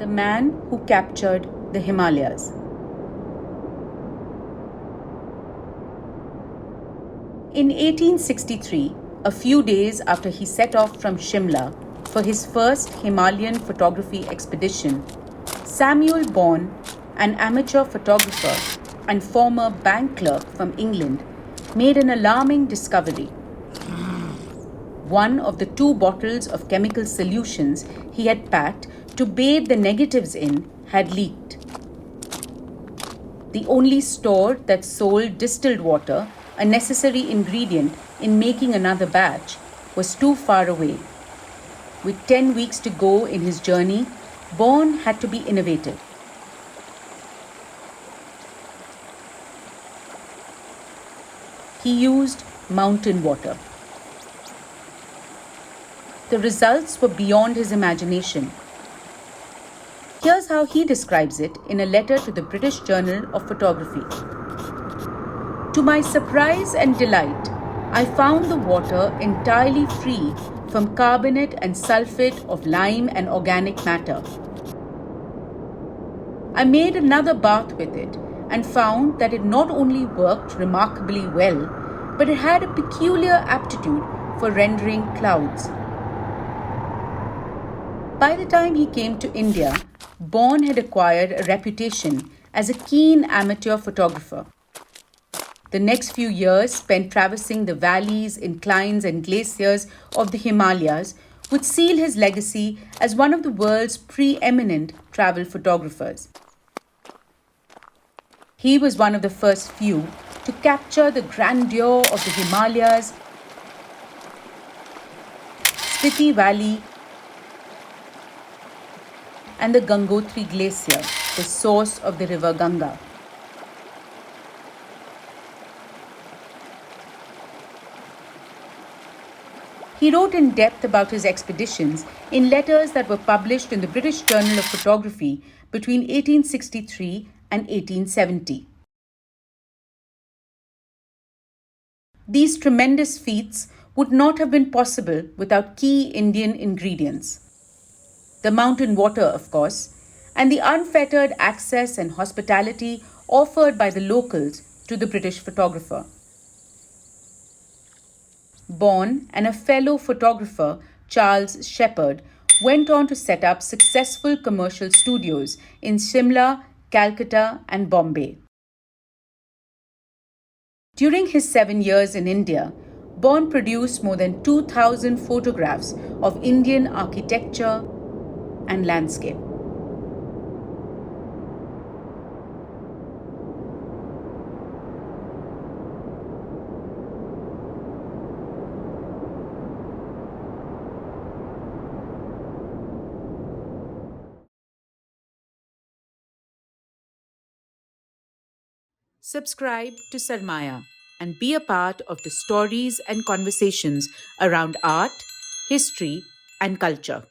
The man who captured the Himalayas. In 1863, a few days after he set off from Shimla for his first Himalayan photography expedition, Samuel Bourne, an amateur photographer and former bank clerk from England, made an alarming discovery. One of the 2 bottles of chemical solutions he had packed to bathe the negatives in had leaked. The only store that sold distilled water, a necessary ingredient in making another batch, was too far away. With 10 weeks to go in his journey, Bourne had to be innovative. He used mountain water. The results were beyond his imagination. Here's how he describes it in a letter to the British Journal of Photography. To my surprise and delight, I found the water entirely free from carbonate and sulfate of lime and organic matter. I made another bath with it and found that it not only worked remarkably well, but it had a peculiar aptitude for rendering clouds. By the time he came to India, Bourne had acquired a reputation as a keen amateur photographer. The next few years spent traversing the valleys, inclines, and glaciers of the Himalayas would seal his legacy as one of the world's preeminent travel photographers. He was one of the first few to capture the grandeur of the Himalayas, Spiti Valley, and the Gangotri Glacier, the source of the river Ganga. He wrote in depth about his expeditions in letters that were published in the British Journal of Photography between 1863 and 1870. These tremendous feats would not have been possible without key Indian ingredients. The mountain water, of course, and the unfettered access and hospitality offered by the locals to the British photographer. Bourne and a fellow photographer, Charles Shepherd, went on to set up successful commercial studios in Shimla, Calcutta, and Bombay. During his 7 years in India, Bourne produced more than 2,000 photographs of Indian architecture and landscape. Subscribe to Sarmaya and be a part of the stories and conversations around art, history, and culture.